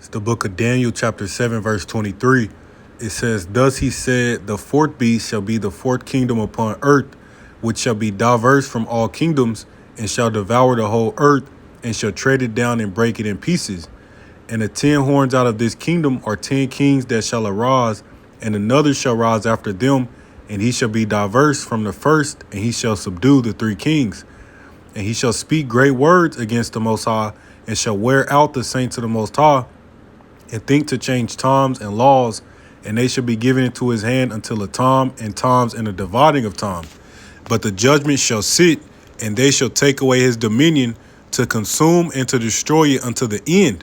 It's the book of Daniel, chapter 7, verse 23. It says, Thus he said, the fourth beast shall be the fourth kingdom upon earth, which shall be diverse from all kingdoms, and shall devour the whole earth, and shall tread it down and break it in pieces. And the 10 horns out of this kingdom are 10 kings that shall arise, and another shall rise after them, and he shall be diverse from the first, and he shall subdue the 3 kings. And he shall speak great words against the Most High, and shall wear out the saints of the Most High, and think to change times and laws, and they shall be given into his hand until a time and times and a dividing of time. But the judgment shall sit, and they shall take away his dominion to consume and to destroy it unto the end.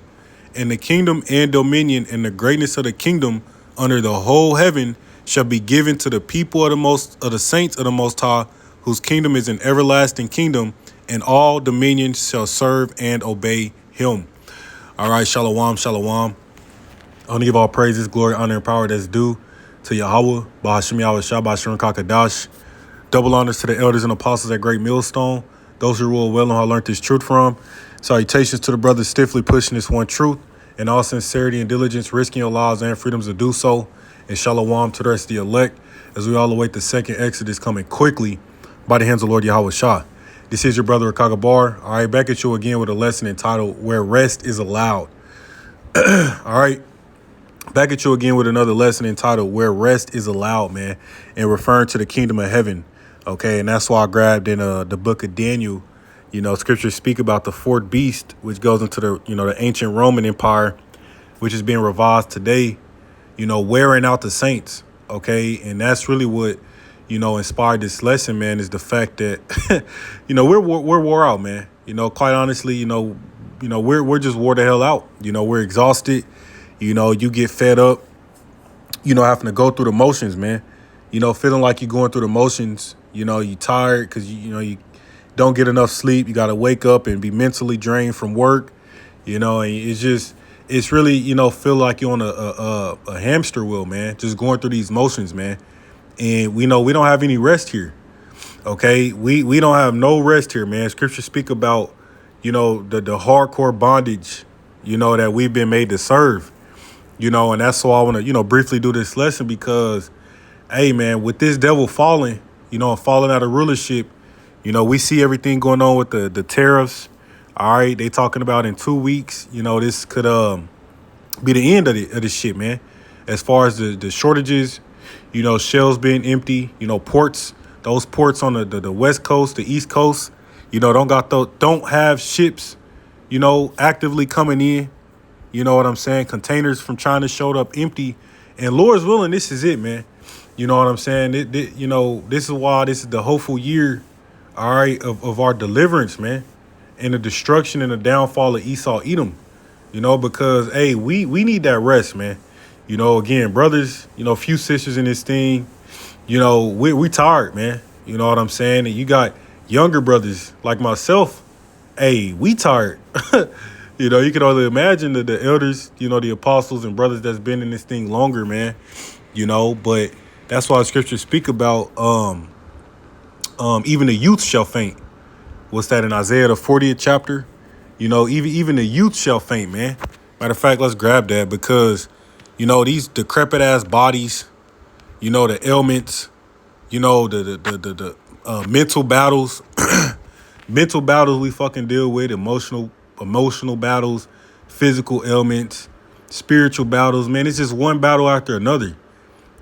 And the kingdom and dominion and the greatness of the kingdom under the whole heaven shall be given to the people of the saints of the Most High, whose kingdom is an everlasting kingdom, and all dominions shall serve and obey him. All right, shalom, shalom. I want to give all praises, glory, honor, and power that's due to Yahweh, Bahashim Yahweh Shabbat Shalom Kakadash. Double honors to the elders and apostles at Great Millstone, those who rule well and how I learned this truth from. Salutations to the brothers stiffly pushing this one truth in all sincerity and diligence, risking your lives and freedoms to do so. And shalom to the rest of the elect as we all await the second Exodus coming quickly by the hands of Lord Yahweh Shah. This is your brother Rakaga Bar. All right, back at you again with a lesson entitled Where Rest is Allowed. All right. Back at you again with another lesson entitled Where Rest is Allowed, man, and referring to the kingdom of heaven. Okay, and that's why I grabbed in the book of Daniel. You know, scriptures speak about the fourth beast, which goes into the ancient Roman Empire, which is being revised today, wearing out the saints. Okay, and that's really what, inspired this lesson, man, is the fact that, we're wore out, man. Quite honestly, we're just wore the hell out. We're exhausted. You get fed up, having to go through the motions, man. Feeling like you're going through the motions. You're tired because, you don't get enough sleep. You got to wake up and be mentally drained from work, and it's really, feel like you're on a hamster wheel, man, just going through these motions, man. And we know we don't have any rest here. OK, we don't have no rest here, man. Scriptures speak about, the hardcore bondage, that we've been made to serve. And that's why I want to, briefly do this lesson because, hey, man, with this devil falling, falling out of rulership, we see everything going on with the tariffs. All right. They talking about in 2 weeks, this could be the end of this shit, man. As far as the shortages, shelves being empty, ports, those ports on the West Coast, the East Coast, don't have ships, actively coming in. You know what I'm saying? Containers from China showed up empty. And Lord's willing, this is it, man. You know what I'm saying? This is why this is the hopeful year, all right, of our deliverance, man. And the destruction and the downfall of Esau, Edom. Because, hey, we need that rest, man. Again, brothers, few sisters in this thing, we tired, man. You know what I'm saying? And you got younger brothers like myself. Hey, we tired. You can only imagine the elders, the apostles and brothers that's been in this thing longer, man. But that's why scriptures speak about even the youth shall faint. What's that in Isaiah, the 40th chapter? Even the youth shall faint, man. Matter of fact, let's grab that because, these decrepit ass bodies, the ailments, the mental battles, mental battles we fucking deal with, emotional battles, physical ailments, spiritual battles, man. It's just one battle after another,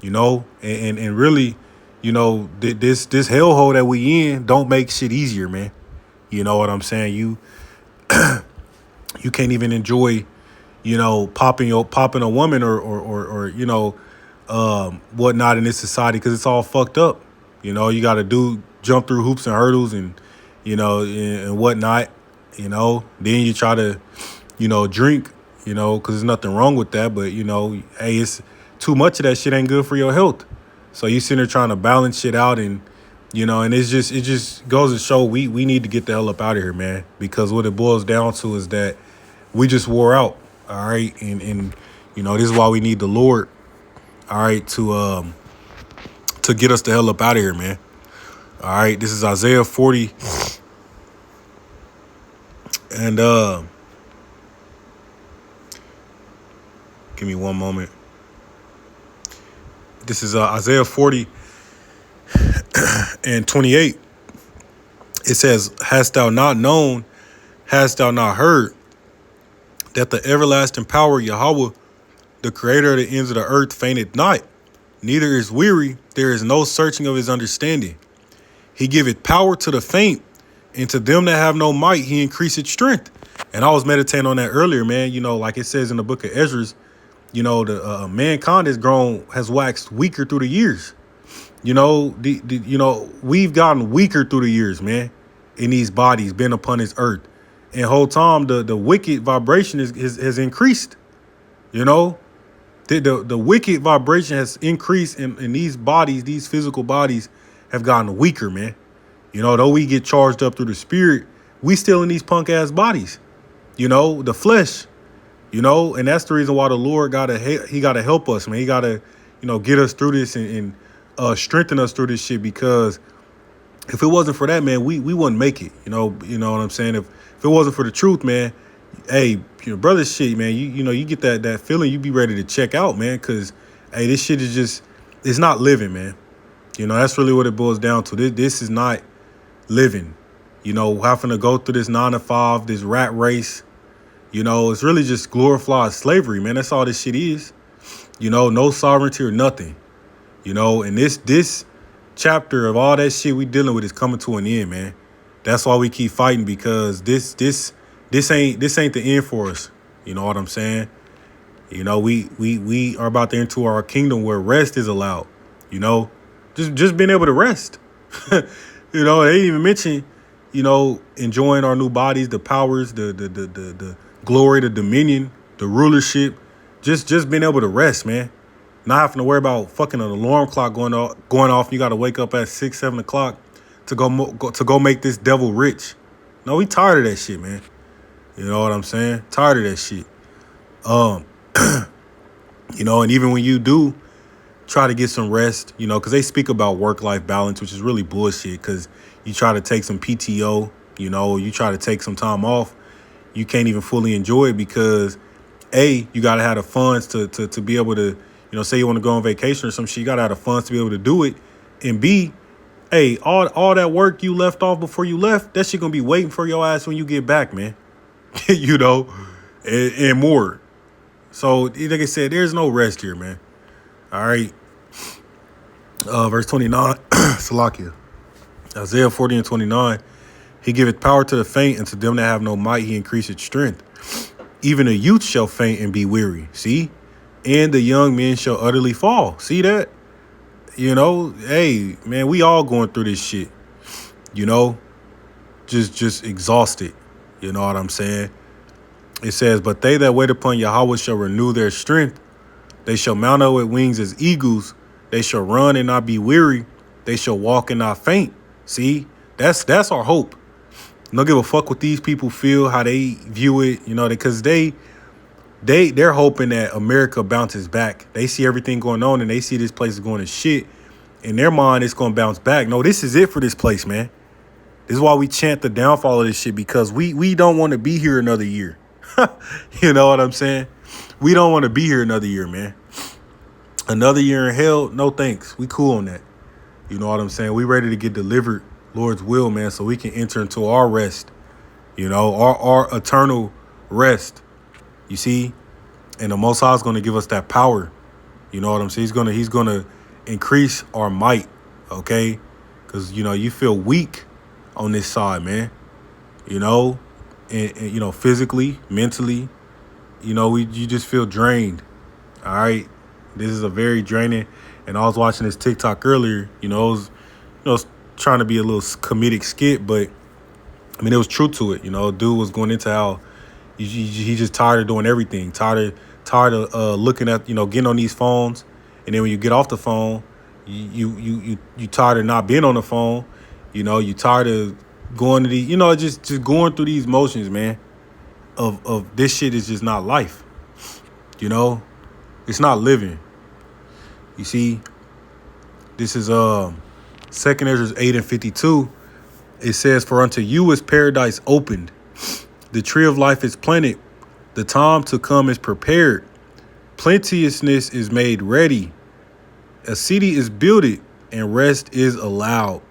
and really, this hellhole that we in don't make shit easier, man. You know what I'm saying? You can't even enjoy, popping a woman or whatnot in this society because it's all fucked up. You got to jump through hoops and hurdles and, and whatnot. Then you try to, drink, because there's nothing wrong with that. But, hey, it's too much of that shit ain't good for your health. So you sitting there trying to balance shit out and, and it just goes to show we need to get the hell up out of here, man, because what it boils down to is that we just wore out. All right. And this is why we need the Lord. All right. To get us the hell up out of here, man. All right. This is Isaiah 40. And Give me one moment. This is Isaiah 40 and 28. It says, hast thou not known, hast thou not heard, that the everlasting power of Yahweh, the creator of the ends of the earth, fainteth not, neither is weary, there is no searching of his understanding. He giveth power to the faint, and to them that have no might, he increaseth strength. And I was meditating on that earlier, man. Like it says in the book of Ezra, the mankind has waxed weaker through the years. We've gotten weaker through the years, man, in these bodies, been upon this earth. And whole time, the wicked vibration has increased. The wicked vibration has increased, in these bodies, these physical bodies have gotten weaker, man. Though we get charged up through the spirit, we still in these punk ass bodies, the flesh, and that's the reason why the Lord gotta help us, man. He gotta, get us through this and strengthen us through this shit, because if it wasn't for that, man, we wouldn't make it. You know what I'm saying? If it wasn't for the truth, man, hey, brother, shit, man, you get that feeling, you be ready to check out, man, because hey, this shit is just, it's not living, man. That's really what it boils down to. This is not living. Having to go through this 9 to 5, this rat race. It's really just glorified slavery, man. That's all this shit is. No sovereignty or nothing. And this chapter of all that shit we dealing with is coming to an end, man. That's why we keep fighting, because this ain't the end for us. You know what I'm saying? We are about to enter our kingdom where rest is allowed. Just being able to rest. They didn't even mention, enjoying our new bodies, the powers, the glory, the dominion, the rulership, just being able to rest, man. Not having to worry about fucking an alarm clock going off. You got to wake up at 6, 7 o'clock to go make this devil rich. No, we tired of that shit, man. You know what I'm saying? Tired of that shit. And even when you do try to get some rest, because they speak about work-life balance, which is really bullshit, because you try to take some PTO, you try to take some time off, you can't even fully enjoy it, because A, you got to have the funds to be able to, say you want to go on vacation or some shit, you got to have the funds to be able to do it. And B, hey, all that work you left off before you left, that shit going to be waiting for your ass when you get back, man. And more. So, like I said, there's no rest here, man. All right. Verse 29, Salakia. Isaiah 40 and 29. He giveth power to the faint, and to them that have no might, he increaseth strength. Even a youth shall faint and be weary. See? And the young men shall utterly fall. See that? Hey, man, we all going through this shit. Just exhausted. You know what I'm saying? It says, but they that wait upon Yahweh shall renew their strength. They shall mount up with wings as eagles. They shall run and not be weary. They shall walk and not faint. See, that's our hope. Don't give a fuck what these people feel, how they view it, because they're hoping that America bounces back. They see everything going on and they see this place is going to shit. In their mind, it's going to bounce back. No, this is it for this place, man. This is why we chant the downfall of this shit, because we don't want to be here another year. You know what I'm saying? We don't want to be here another year, man. Another year in hell, no thanks. We cool on that. You know what I'm saying? We ready to get delivered, Lord's will, man, so we can enter into our rest. Our eternal rest. You see? And the Most High is going to give us that power. You know what I'm saying? He's gonna increase our might, okay? Because, you feel weak on this side, man. And physically, mentally, you just feel drained. All right. This is a very draining. And I was watching this TikTok earlier, it was trying to be a little comedic skit, but I mean, it was true to it. Dude was going into how he just tired of doing everything, tired of looking at, getting on these phones. And then when you get off the phone, you tired of not being on the phone. You tired of going to the, just going through these motions, man, of this shit is just not life. It's not living. You see, this is 2 Ezra 8 and 52. It says, for unto you is paradise opened. The tree of life is planted. The time to come is prepared. Plenteousness is made ready. A city is builded, and rest is allowed.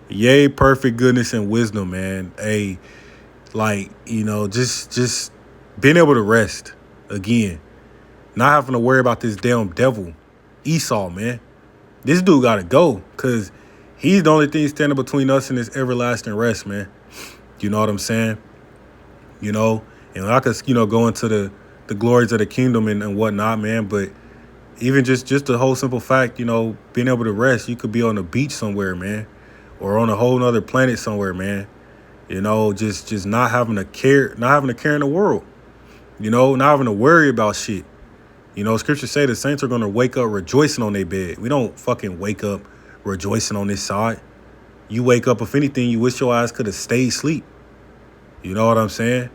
Yea, perfect goodness and wisdom, man. Hey, like, just being able to rest again. Not having to worry about this damn devil, Esau, man. This dude got to go because he's the only thing standing between us and this everlasting rest, man. You know what I'm saying? And I could, go into the glories of the kingdom and whatnot, man. But even just the whole simple fact, being able to rest, you could be on the beach somewhere, man, or on a whole nother planet somewhere, man. Just not having a care in the world, not having to worry about shit. Scripture say the saints are going to wake up rejoicing on their bed. We don't fucking wake up rejoicing on this side. You wake up, if anything, you wish your eyes could have stayed asleep. You know what I'm saying?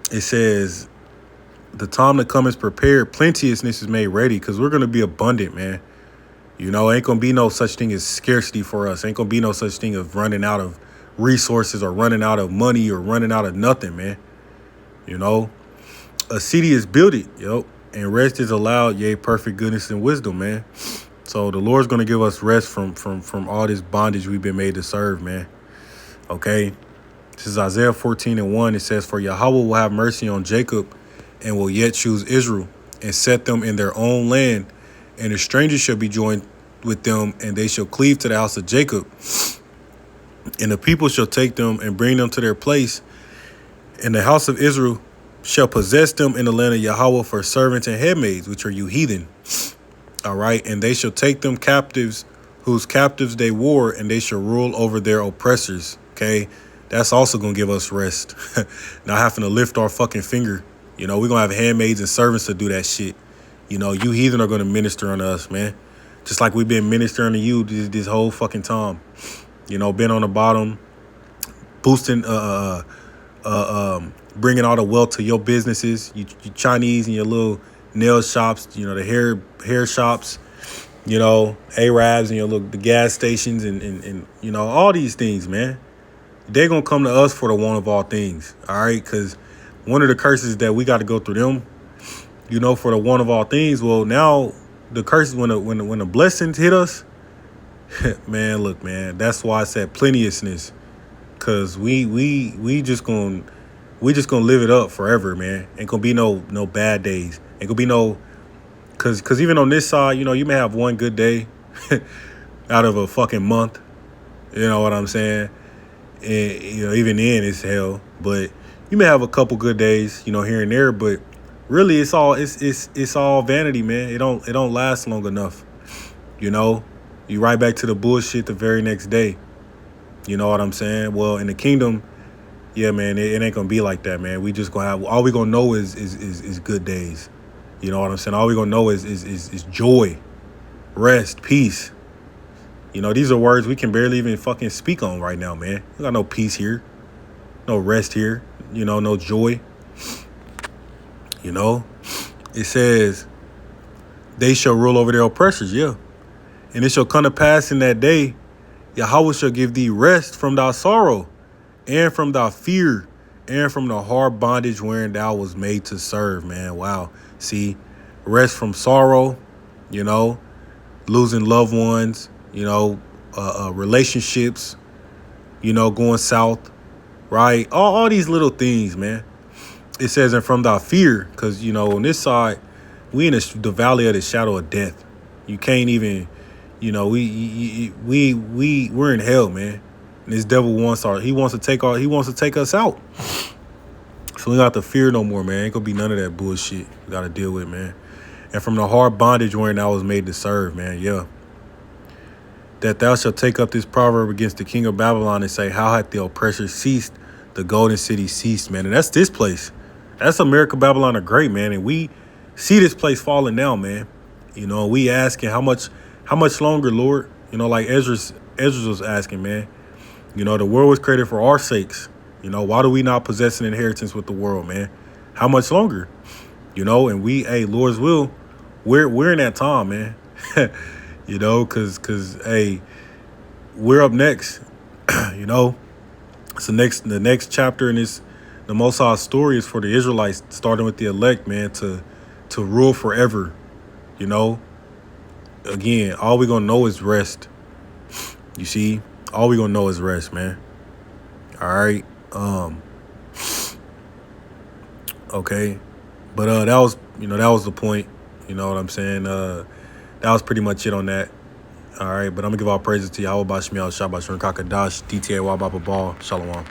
It says, the time to come is prepared. Plenteousness is made ready because we're going to be abundant, man. Ain't going to be no such thing as scarcity for us. Ain't going to be no such thing of running out of resources or running out of money or running out of nothing, man. A city is builded, and rest is allowed, yea, perfect goodness and wisdom, man. So the Lord's going to give us rest from all this bondage we've been made to serve, man. Okay. This is Isaiah 14:1. It says, for Yahweh will have mercy on Jacob and will yet choose Israel and set them in their own land. And the strangers shall be joined with them, and they shall cleave to the house of Jacob. And the people shall take them and bring them to their place. And the house of Israel shall possess them in the land of Yahweh for servants and handmaids, which are you heathen. All right. And they shall take them captives, whose captives they wore, and they shall rule over their oppressors. Okay. That's also going to give us rest. Not having to lift our fucking finger. We're going to have handmaids and servants to do that shit. You heathen are going to minister unto us, man. Just like we've been ministering to you this whole fucking time. Been on the bottom, boosting, bringing all the wealth to your businesses. You Chinese and your little nail shops, the hair shops, Arabs and the gas stations and all these things, man. They're going to come to us for the want of all things, all right? Because one of the curses that we got to go through them, for the want of all things. Well, now the curses, when the blessings hit us, man, look, man, that's why I said plenteousness. Because we just going to live it up forever, man. Ain't going to be no bad days. Ain't going to be no, because even on this side, you may have one good day out of a fucking month. You know what I'm saying? And, even then it's hell, but you may have a couple good days, here and there, but really it's all vanity, man. It don't last long enough. You right back to the bullshit the very next day. You know what I'm saying? Well, in the kingdom, yeah, man, it ain't gonna be like that, man. We just gonna have, all we gonna know is good days. You know what I'm saying? All we gonna know is joy, rest, peace. These are words we can barely even fucking speak on right now, man. We got no peace here, no rest here, no joy. It says they shall rule over their oppressors, yeah. And it shall come to pass in that day, Yahweh shall give thee rest from thy sorrow and from thy fear and from the hard bondage wherein thou was made to serve, man. Wow. See, rest from sorrow, losing loved ones, relationships, going south, right? All these little things, man. It says, and from thy fear, because, on this side, we in the valley of the shadow of death. You can't even, we're in hell, man. And this devil wants to take us out. So we don't have to fear no more, man. Ain't gonna be none of that bullshit we got to deal with, man. And from the hard bondage wherein I was made to serve, man, yeah. That thou shalt take up this proverb against the king of Babylon and say, how hath the oppressor ceased? The golden city ceased, man. And that's this place. That's America, Babylon the Great, man. And we see this place falling down, man. We asking how much longer, Lord? Like Ezra was asking, man. The world was created for our sakes. Why do we not possess an inheritance with the world, man? How much longer? And we, hey, Lord's will, we're in that time, man. Cause hey, we're up next. It's the next chapter in this The Most High's story is for the Israelites, starting with the elect, man, to rule forever. You know, again, all we gonna know is rest. You see, all we gonna know is rest, man. All right. Okay. But that was the point. You know what I'm saying? That was pretty much it on that. All right. But I'm gonna give all praises to Yahweh Bashmiel, Shabbat Shalom Kakadash, DTA Wababa Ball, Shalom.